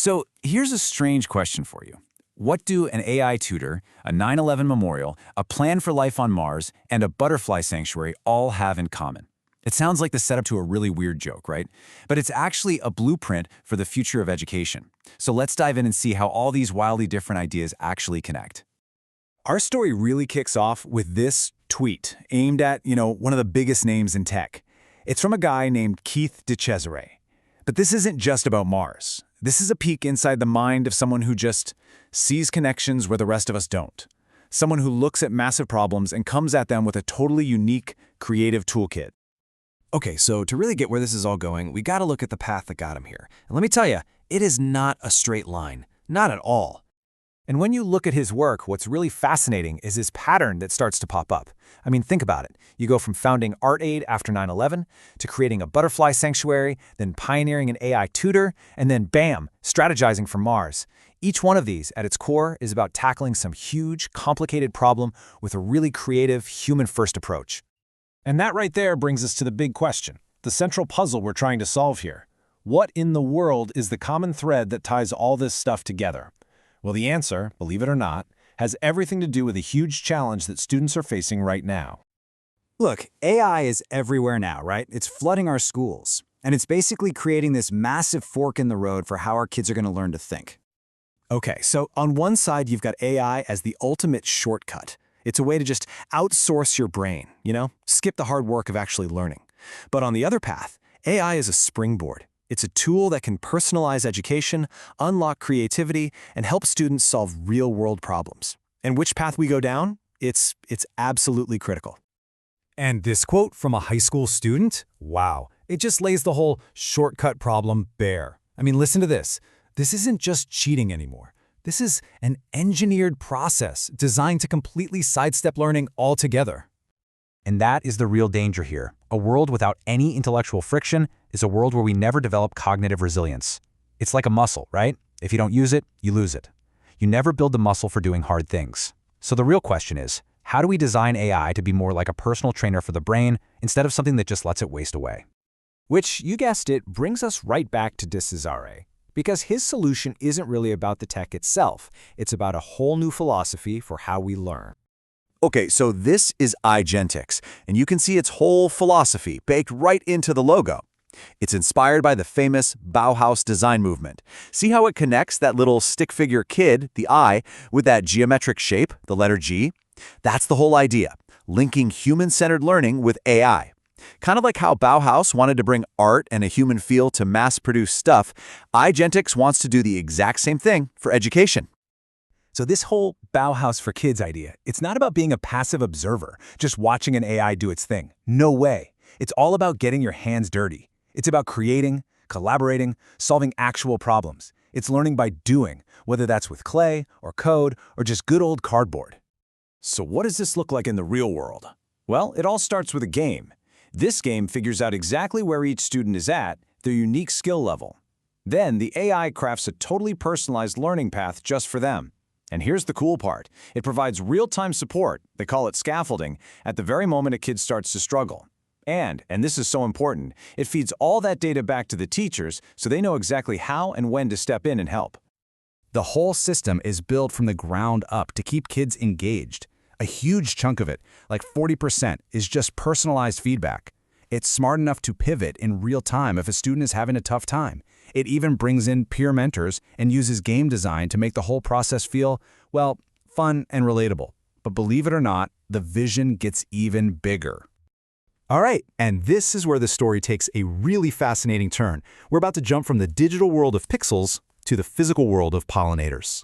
So here's a strange question for you. What do an AI tutor, a 9/11 memorial, a plan for life on Mars, and a butterfly sanctuary all have in common? It sounds like the setup to a really weird joke, right? But it's actually a blueprint for the future of education. So let's dive in and see how all these wildly different ideas actually connect. Our story really kicks off with this tweet aimed at, one of the biggest names in tech. It's from a guy named Keith DeCesare. But this isn't just about Mars. This is a peek inside the mind of someone who just sees connections where the rest of us don't. Someone who looks at massive problems and comes at them with a totally unique, creative toolkit. Okay, so to really get where this is all going, we gotta look at the path that got him here. And let me tell you, it is not a straight line. Not at all. And when you look at his work, what's really fascinating is his pattern that starts to pop up. I mean, think about it. You go from founding ArtAid after 9/11 to creating a butterfly sanctuary, then pioneering an AI tutor, and then bam, strategizing for Mars. Each one of these, at its core, is about tackling some huge, complicated problem with a really creative, human-first approach. And that right there brings us to the big question, the central puzzle we're trying to solve here. What in the world is the common thread that ties all this stuff together? Well, the answer, believe it or not, has everything to do with a huge challenge that students are facing right now. Look, AI is everywhere now, right? It's flooding our schools. And it's basically creating this massive fork in the road for how our kids are going to learn to think. Okay, so on one side, you've got AI as the ultimate shortcut. It's a way to just outsource your brain, skip the hard work of actually learning. But on the other path, AI is a springboard. It's a tool that can personalize education, unlock creativity, and help students solve real-world problems. And which path we go down, it's absolutely critical. And this quote from a high school student? Wow, it just lays the whole shortcut problem bare. I mean, listen to this. This isn't just cheating anymore. This is an engineered process designed to completely sidestep learning altogether. And that is the real danger here. A world without any intellectual friction is a world where we never develop cognitive resilience. It's like a muscle, right? If you don't use it, you lose it. You never build the muscle for doing hard things. So the real question is, how do we design AI to be more like a personal trainer for the brain instead of something that just lets it waste away? Which, you guessed it, brings us right back to DeCesare. Because his solution isn't really about the tech itself. It's about a whole new philosophy for how we learn. Okay, so this is iGentix, and you can see its whole philosophy baked right into the logo. It's inspired by the famous Bauhaus design movement. See how it connects that little stick figure kid, the I, with that geometric shape, the letter G? That's the whole idea, linking human-centered learning with AI. Kind of like how Bauhaus wanted to bring art and a human feel to mass-produced stuff, iGentix wants to do the exact same thing for education. So this whole Bauhaus for kids idea, it's not about being a passive observer, just watching an AI do its thing. No way. It's all about getting your hands dirty. It's about creating, collaborating, solving actual problems. It's learning by doing, whether that's with clay or code or just good old cardboard. So what does this look like in the real world? Well, it all starts with a game. This game figures out exactly where each student is at, their unique skill level. Then the AI crafts a totally personalized learning path just for them. And here's the cool part. It provides real-time support, they call it scaffolding, at the very moment a kid starts to struggle. And this is so important, it feeds all that data back to the teachers so they know exactly how and when to step in and help. The whole system is built from the ground up to keep kids engaged. A huge chunk of it, like 40%, is just personalized feedback. It's smart enough to pivot in real time if a student is having a tough time. It even brings in peer mentors and uses game design to make the whole process feel, well, fun and relatable. But believe it or not, the vision gets even bigger. All right, and this is where the story takes a really fascinating turn. We're about to jump from the digital world of pixels to the physical world of pollinators.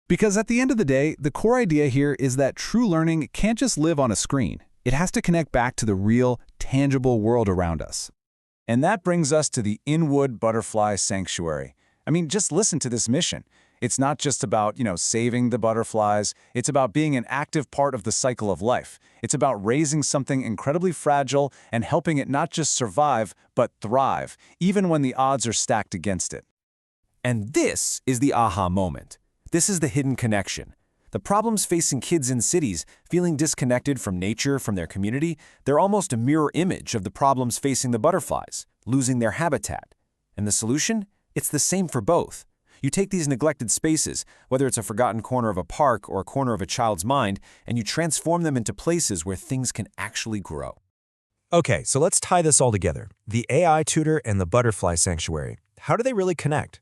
Because at the end of the day, the core idea here is that true learning can't just live on a screen. It has to connect back to the real, tangible world around us. And that brings us to the Inwood Butterfly Sanctuary. I mean, just listen to this mission. It's not just about, saving the butterflies. It's about being an active part of the cycle of life. It's about raising something incredibly fragile and helping it not just survive, but thrive, even when the odds are stacked against it. And this is the aha moment. This is the hidden connection. The problems facing kids in cities, feeling disconnected from nature, from their community, they're almost a mirror image of the problems facing the butterflies, losing their habitat. And the solution? It's the same for both. You take these neglected spaces, whether it's a forgotten corner of a park or a corner of a child's mind, and you transform them into places where things can actually grow. Okay, so let's tie this all together. The AI tutor and the butterfly sanctuary. How do they really connect?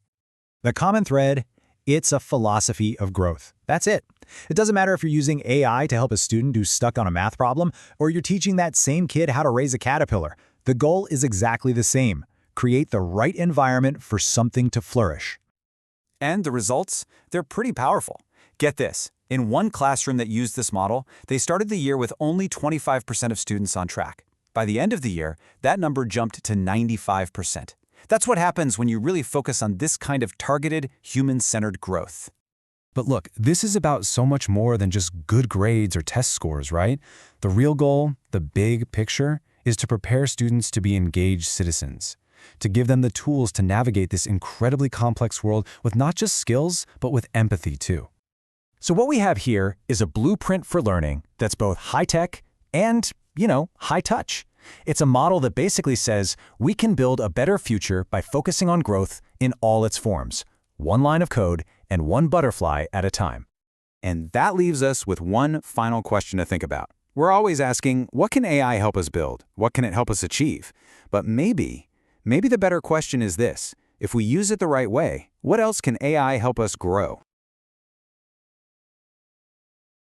The common thread, it's a philosophy of growth. That's it. It doesn't matter if you're using AI to help a student who's stuck on a math problem, or you're teaching that same kid how to raise a caterpillar. The goal is exactly the same. Create the right environment for something to flourish. And the results? They're pretty powerful. Get this. In one classroom that used this model, they started the year with only 25% of students on track. By the end of the year, that number jumped to 95%. That's what happens when you really focus on this kind of targeted, human-centered growth. But look, this is about so much more than just good grades or test scores, right? The real goal, the big picture, is to prepare students to be engaged citizens, to give them the tools to navigate this incredibly complex world with not just skills, but with empathy too. So what we have here is a blueprint for learning that's both high-tech and, high-touch. It's a model that basically says we can build a better future by focusing on growth in all its forms, one line of code and one butterfly at a time. And that leaves us with one final question to think about. We're always asking, what can AI help us build? What can it help us achieve? But maybe the better question is this: if we use it the right way, what else can AI help us grow?